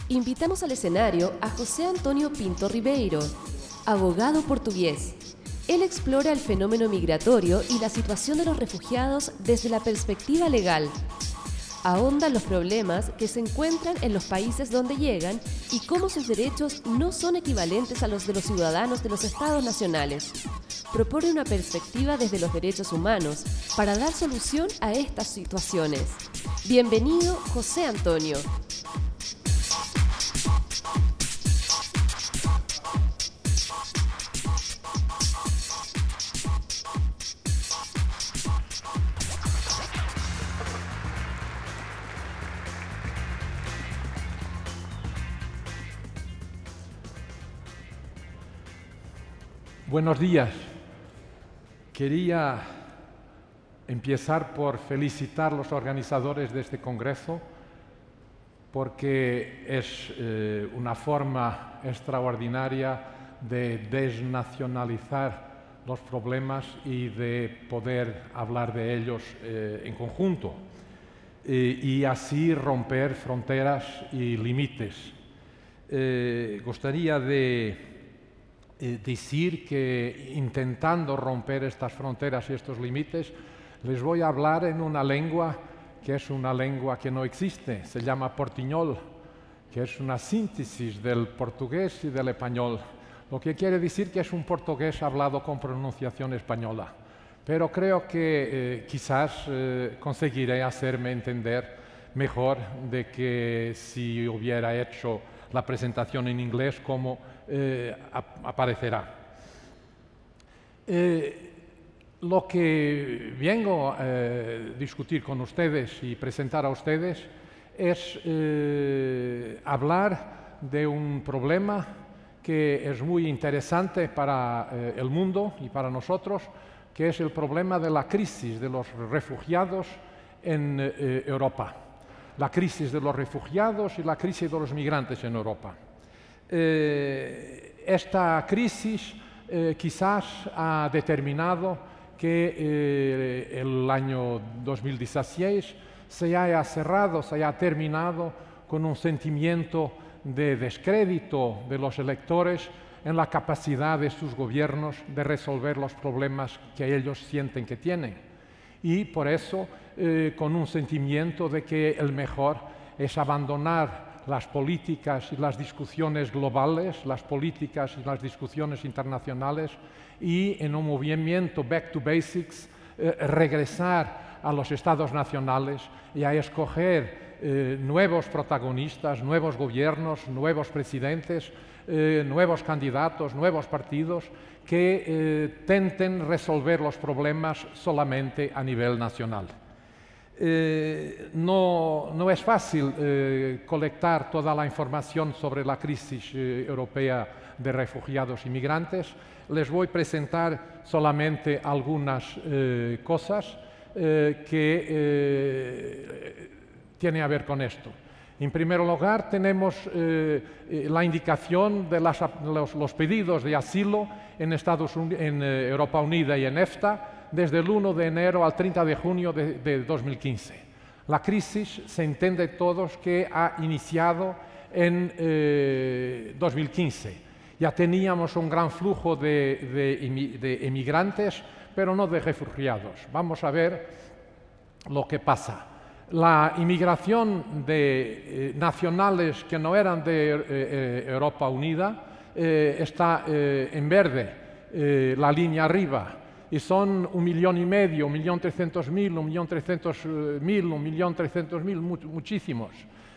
Invitamos al escenario a José Antonio Pinto Ribeiro, abogado portugués. Él explora el fenómeno migratorio y la situación de los refugiados desde la perspectiva legal. Ahonda en los problemas que se encuentran en los países donde llegan y cómo sus derechos no son equivalentes a los de los ciudadanos de los estados nacionales. Propone una perspectiva desde los derechos humanos para dar solución a estas situaciones. Bienvenido, José Antonio. Buenos días. Quería empezar por felicitar a los organizadores de este congreso porque es una forma extraordinaria de desnacionalizar los problemas y de poder hablar de ellos en conjunto y así romper fronteras y límites. Gustaría decir que intentando romper estas fronteras y estos límites, les voy a hablar en una lengua que es una lengua que no existe, se llama portuñol, que es una síntesis del portugués y del español, lo que quiere decir que es un portugués hablado con pronunciación española. Pero creo que quizás conseguiré hacerme entender mejor de que si hubiera hecho la presentación en inglés como aparecerá. Lo que vengo a discutir con ustedes y presentar a ustedes es hablar de un problema que es muy interesante para el mundo y para nosotros, que es el problema de la crisis de los refugiados en Europa. La crisis de los refugiados y la crisis de los migrantes en Europa. Esta crisis quizás ha determinado que el año 2016 se haya cerrado, se haya terminado con un sentimiento de descrédito de los electores en la capacidad de sus gobiernos de resolver los problemas que ellos sienten que tienen. Y por eso, con un sentimiento de que el mejor es abandonar las políticas y las discusiones globales, las políticas y las discusiones internacionales y en un movimiento back to basics, regresar a los estados nacionales y a escoger nuevos protagonistas, nuevos gobiernos, nuevos presidentes, nuevos candidatos, nuevos partidos que intenten resolver los problemas solamente a nivel nacional. No es fácil colectar toda la información sobre la crisis europea de refugiados y migrantes. Les voy a presentar solamente algunas cosas que tienen a ver con esto. En primer lugar, tenemos la indicación de los pedidos de asilo en Europa Unida y en EFTA desde el 1 de enero al 30 de junio de 2015. La crisis se entiende todos que ha iniciado en 2015. Ya teníamos un gran flujo de emigrantes, pero no de refugiados. Vamos a ver lo que pasa. La inmigración de nacionales que no eran de Europa Unida está en verde, la línea arriba, y son 1,5 millones, 1.300.000, 1.300.000, 1.300.000, muchísimos,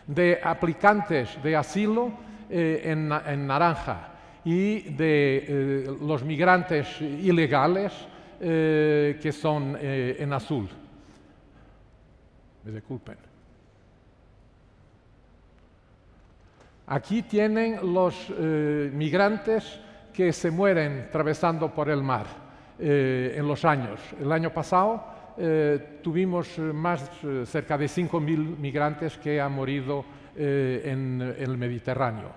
de aplicantes de asilo en naranja y de los migrantes ilegales que son en azul. Me disculpen. Aquí tienen los migrantes que se mueren atravesando por el mar en los años. El año pasado tuvimos cerca de 5.000 migrantes que han morido en el Mediterráneo.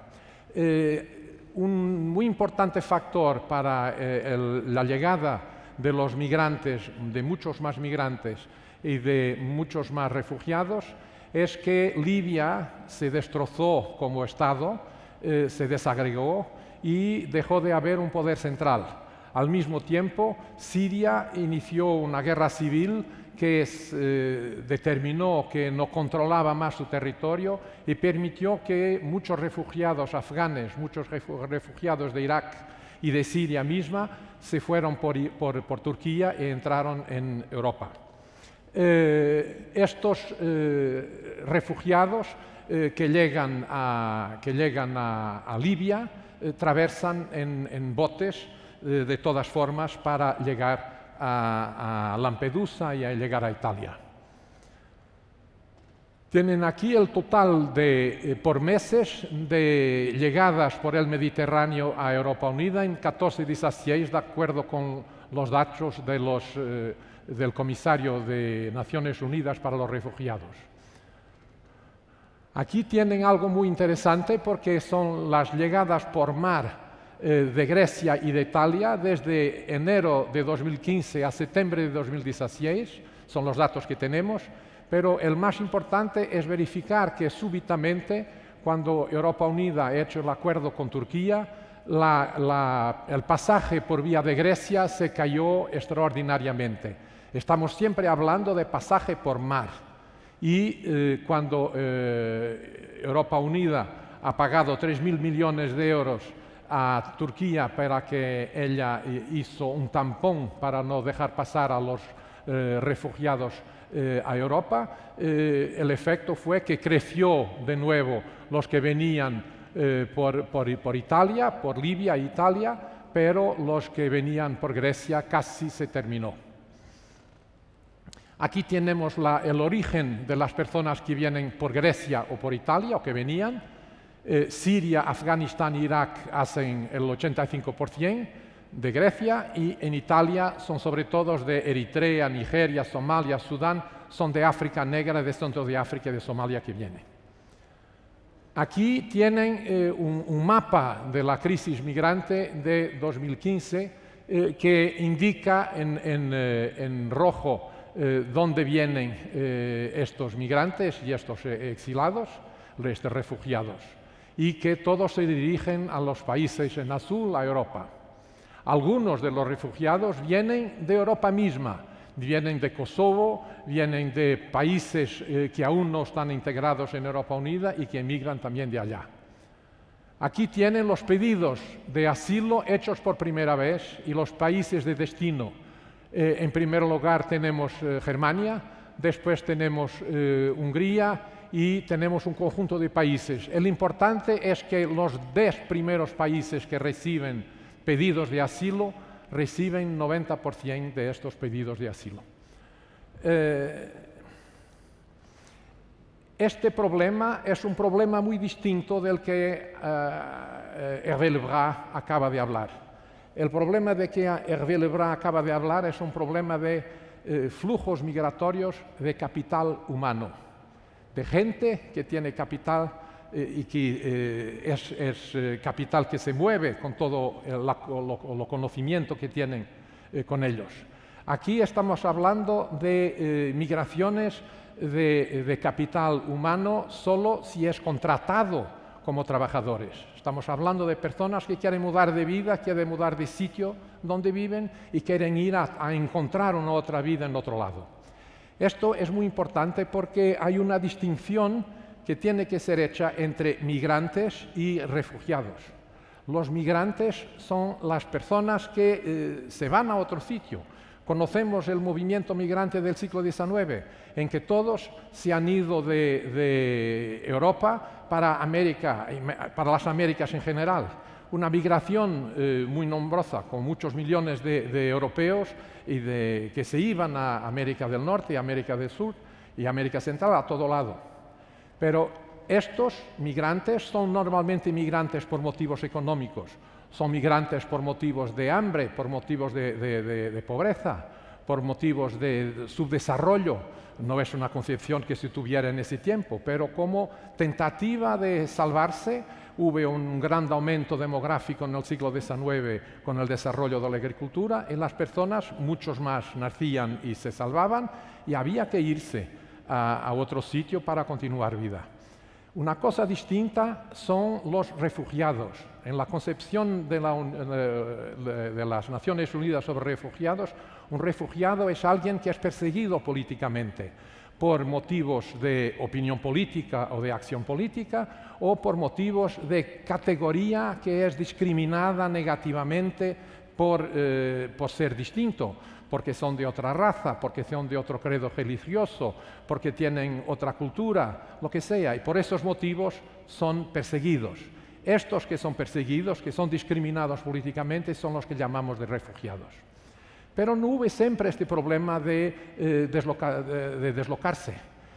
Un muy importante factor para la llegada de los migrantes, de muchos más migrantes y de muchos más refugiados, es que Libia se destrozó como Estado, se desagregó y dejó de haber un poder central. Al mismo tiempo, Siria inició una guerra civil que determinó que no controlaba más su territorio y permitió que muchos refugiados afganes, muchos refugiados de Irak y de Siria misma, se fueron por Turquía y entraron en Europa. Estos refugiados que llegan a Libia traversan en botes de todas formas para llegar a Lampedusa y a llegar a Italia. Tienen aquí el total por meses de llegadas por el Mediterráneo a Europa Unida en 14-16, de acuerdo con los datos del Comisario de Naciones Unidas para los Refugiados. Aquí tienen algo muy interesante porque son las llegadas por mar de Grecia y de Italia desde enero de 2015 a septiembre de 2016, son los datos que tenemos, pero el más importante es verificar que súbitamente, cuando Europa Unida ha hecho el acuerdo con Turquía, el pasaje por vía de Grecia se cayó extraordinariamente. Estamos siempre hablando de pasaje por mar y cuando Europa Unida ha pagado 3.000 millones de euros a Turquía para que ella hizo un tampón para no dejar pasar a los refugiados a Europa, el efecto fue que creció de nuevo los que venían por Italia, por Libia e Italia, pero los que venían por Grecia casi se terminó. Aquí tenemos el origen de las personas que vienen por Grecia o por Italia o que venían. Siria, Afganistán e Irak hacen el 85% de Grecia y en Italia son sobre todo de Eritrea, Nigeria, Somalia, Sudán, son de África negra, de centro de África y de Somalia que vienen. Aquí tienen un mapa de la crisis migrante de 2015 que indica en rojo dónde vienen estos migrantes y estos exilados, estos refugiados, y que todos se dirigen a los países en azul, a Europa. Algunos de los refugiados vienen de Europa misma, vienen de Kosovo, vienen de países que aún no están integrados en Europa Unida y que emigran también de allá. Aquí tienen los pedidos de asilo hechos por primera vez y los países de destino. En primer lugar tenemos Germania, después tenemos Hungría y tenemos un conjunto de países. El importante es que los 10 primeros países que reciben pedidos de asilo reciben 90% de estos pedidos de asilo. Este problema es un problema muy distinto del que Hervé Lebras acaba de hablar. El problema de que Hervé Lebras acaba de hablar es un problema de flujos migratorios de capital humano, de gente que tiene capital y que es capital que se mueve con todo el conocimiento que tienen con ellos. Aquí estamos hablando de migraciones de capital humano solo si es contratado como trabajadores. Estamos hablando de personas que quieren mudar de vida, quieren mudar de sitio donde viven y quieren ir a encontrar una otra vida en otro lado. Esto es muy importante porque hay una distinción que tiene que ser hecha entre migrantes y refugiados. Los migrantes son las personas que se van a otro sitio. Conocemos el movimiento migrante del siglo XIX, en que todos se han ido de Europa para América, para las Américas en general. Una migración muy nombrosa, con muchos millones de europeos que se iban a América del Norte, América del Sur y América Central, a todo lado. Pero estos migrantes son normalmente migrantes por motivos económicos, son migrantes por motivos de hambre, por motivos de pobreza, por motivos de subdesarrollo. No es una concepción que se tuviera en ese tiempo, pero como tentativa de salvarse, hubo un gran aumento demográfico en el siglo XIX con el desarrollo de la agricultura y las personas, muchos más, nacían y se salvaban y había que irse a otro sitio para continuar vida. Una cosa distinta son los refugiados. En la concepción de las Naciones Unidas sobre refugiados, un refugiado es alguien que es perseguido políticamente por motivos de opinión política o de acción política o por motivos de categoría que es discriminada negativamente por ser distinto, porque son de otra raza, porque son de otro credo religioso, porque tienen otra cultura, lo que sea, y por esos motivos son perseguidos. Estos que son perseguidos, que son discriminados políticamente, son los que llamamos de refugiados. Pero no hubo siempre este problema de deslocarse.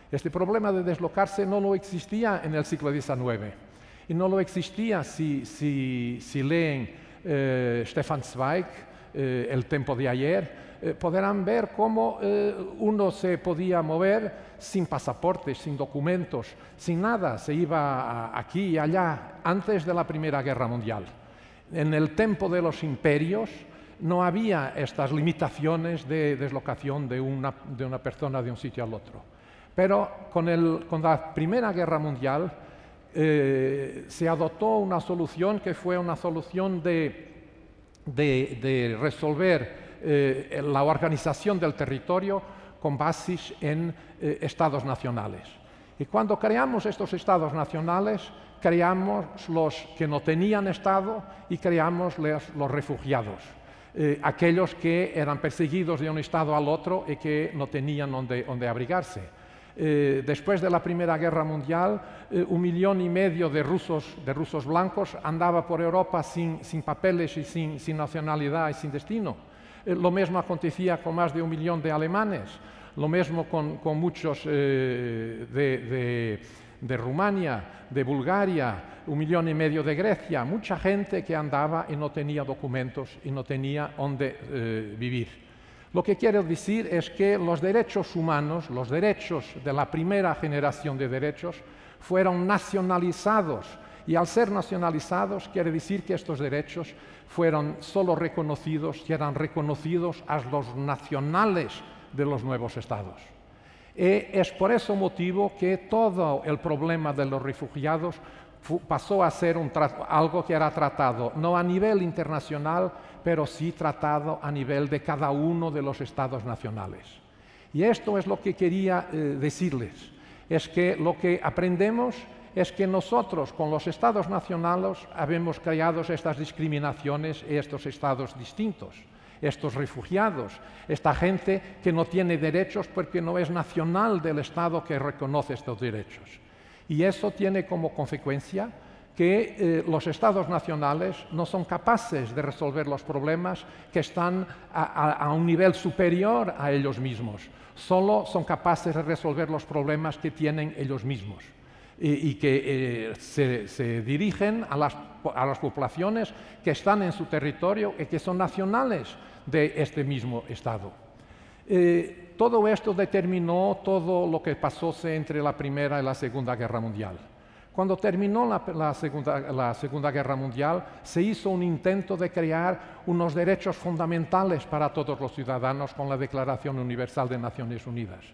Este problema de deslocarse no lo existía en el siglo XIX. Y no lo existía si leen Stefan Zweig, El tiempo de ayer, podrán ver cómo uno se podía mover sin pasaportes, sin documentos, sin nada. Se iba aquí y allá antes de la Primera Guerra Mundial. En el tiempo de los imperios no había estas limitaciones de deslocación de una persona de un sitio al otro. Pero con la Primera Guerra Mundial se adoptó una solución que fue una solución de resolver la organización del territorio con bases en estados nacionales. Y cuando creamos estos estados nacionales, creamos los que no tenían estado y creamos los refugiados, aquellos que eran perseguidos de un estado al otro y que no tenían donde abrigarse. Después de la Primera Guerra Mundial, 1,5 millones de rusos blancos andaba por Europa sin papeles y sin nacionalidad y sin destino. Lo mismo acontecía con más de 1 millón de alemanes, lo mismo con muchos de Rumania, de Bulgaria, 1,5 millones de Grecia, mucha gente que andaba y no tenía documentos y no tenía dónde vivir. Lo que quiero decir es que los derechos humanos, los derechos de la primera generación de derechos, fueron nacionalizados. Y al ser nacionalizados quiere decir que estos derechos fueron solo reconocidos y eran reconocidos a los nacionales de los nuevos estados. Es por ese motivo que todo el problema de los refugiados pasó a ser algo que era tratado no a nivel internacional, pero sí tratado a nivel de cada uno de los estados nacionales. Y esto es lo que quería decirles, es que lo que aprendemos es que nosotros con los estados nacionales habemos creado estas discriminaciones y estos estados distintos, estos refugiados, esta gente que no tiene derechos porque no es nacional del estado que reconoce estos derechos. Y eso tiene como consecuencia que los estados nacionales no son capaces de resolver los problemas que están a un nivel superior a ellos mismos, solo son capaces de resolver los problemas que tienen ellos mismos. Y que se dirigen a las poblaciones que están en su territorio y que son nacionales de este mismo Estado. Todo esto determinó todo lo que pasó entre la Primera y la Segunda Guerra Mundial. Cuando terminó la Segunda Guerra Mundial, se hizo un intento de crear unos derechos fundamentales para todos los ciudadanos con la Declaración Universal de Naciones Unidas.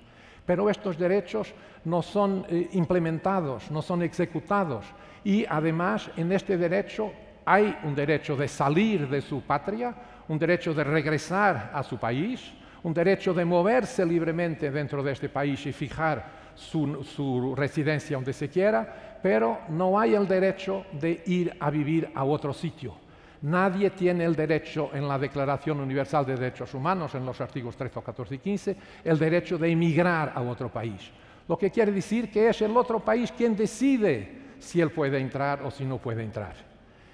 Pero estos derechos no son implementados, no son ejecutados. Y además, en este derecho hay un derecho de salir de su patria, un derecho de regresar a su país, un derecho de moverse libremente dentro de este país y fijar su residencia donde se quiera, pero no hay el derecho de ir a vivir a otro sitio. Nadie tiene el derecho en la Declaración Universal de Derechos Humanos, en los artículos 13, 14 y 15, el derecho de emigrar a otro país. Lo que quiere decir que es el otro país quien decide si él puede entrar o si no puede entrar.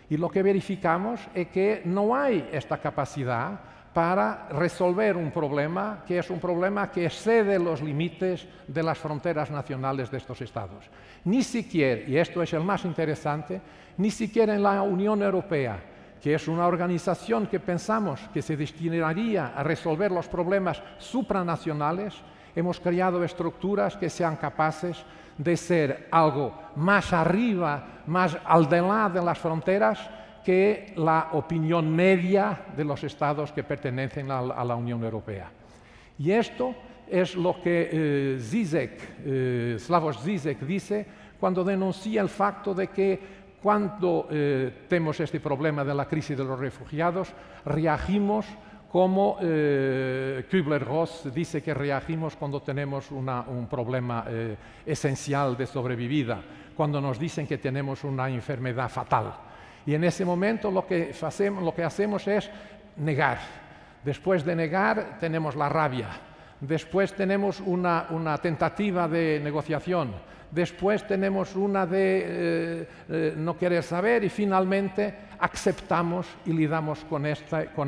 Y lo que verificamos es que no hay esta capacidad para resolver un problema que es un problema que excede los límites de las fronteras nacionales de estos estados. Ni siquiera, y esto es el más interesante, ni siquiera en la Unión Europea, que es una organización que pensamos que se destinaría a resolver los problemas supranacionales, hemos creado estructuras que sean capaces de ser algo más arriba, más al delà de las fronteras que la opinión media de los estados que pertenecen a la Unión Europea. Y esto es lo que Slavoj Žižek dice cuando denuncia el facto de que cuando tenemos este problema de la crisis de los refugiados, reagimos como Kübler-Ross dice que reagimos cuando tenemos un problema esencial de sobrevivida, cuando nos dicen que tenemos una enfermedad fatal. Y en ese momento lo que hacemos es negar. Después de negar tenemos la rabia. Después tenemos una tentativa de negociación. Después tenemos una de no querer saber y finalmente aceptamos y lidamos con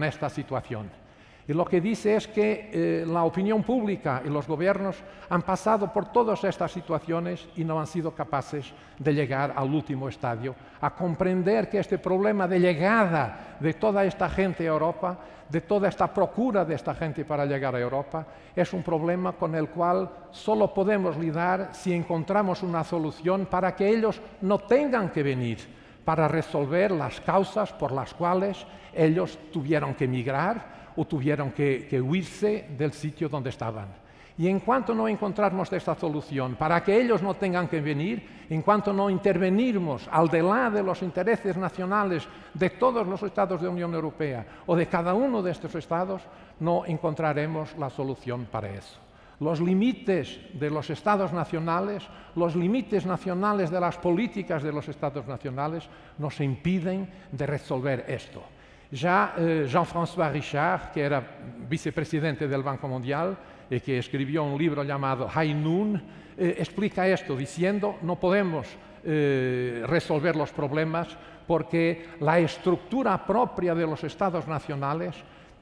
esta situación. Y lo que dice es que la opinión pública y los gobiernos han pasado por todas estas situaciones y no han sido capaces de llegar al último estadio, a comprender que este problema de llegada de toda esta gente a Europa, de toda esta procura de esta gente para llegar a Europa, es un problema con el cual solo podemos lidiar si encontramos una solución para que ellos no tengan que venir, para resolver las causas por las cuales ellos tuvieron que emigrar o tuvieron que huirse del sitio donde estaban. Y en cuanto no encontramos esta solución para que ellos no tengan que venir, en cuanto no intervenirmos al delante de los intereses nacionales de todos los estados de la Unión Europea o de cada uno de estos estados, no encontraremos la solución para eso. Los límites de los estados nacionales, los límites nacionales de las políticas de los estados nacionales nos impiden de resolver esto. Ya Jean-François Richard, que era vicepresidente del Banco Mundial y que escribió un libro llamado High Noon, explica esto diciendo no podemos resolver los problemas porque la estructura propia de los estados nacionales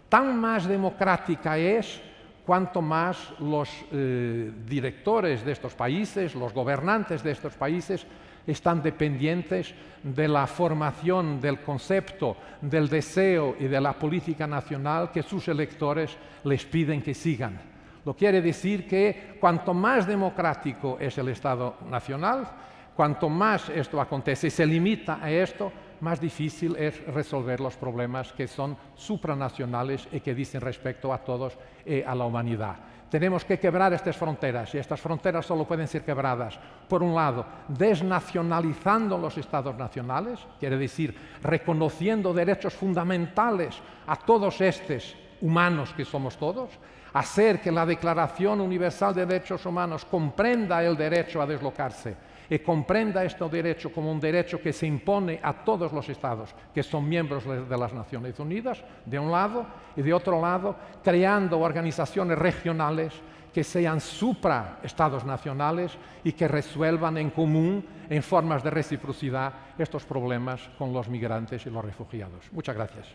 tan más democrática es cuanto más los directores de estos países, los gobernantes de estos países, están dependientes de la formación del concepto, del deseo y de la política nacional que sus electores les piden que sigan. Lo quiere decir que cuanto más democrático es el Estado nacional, cuanto más esto acontece y se limita a esto, más difícil es resolver los problemas que son supranacionales y que dicen respecto a todos y a la humanidad. Tenemos que quebrar estas fronteras y estas fronteras solo pueden ser quebradas, por un lado, desnacionalizando los estados nacionales, quiere decir reconociendo derechos fundamentales a todos estos humanos que somos todos, hacer que la Declaración Universal de Derechos Humanos comprenda el derecho a deslocarse y comprenda este derecho como un derecho que se impone a todos los estados que son miembros de las Naciones Unidas, de un lado, y de otro lado, creando organizaciones regionales que sean supraestados nacionales y que resuelvan en común, en formas de reciprocidad, estos problemas con los migrantes y los refugiados. Muchas gracias.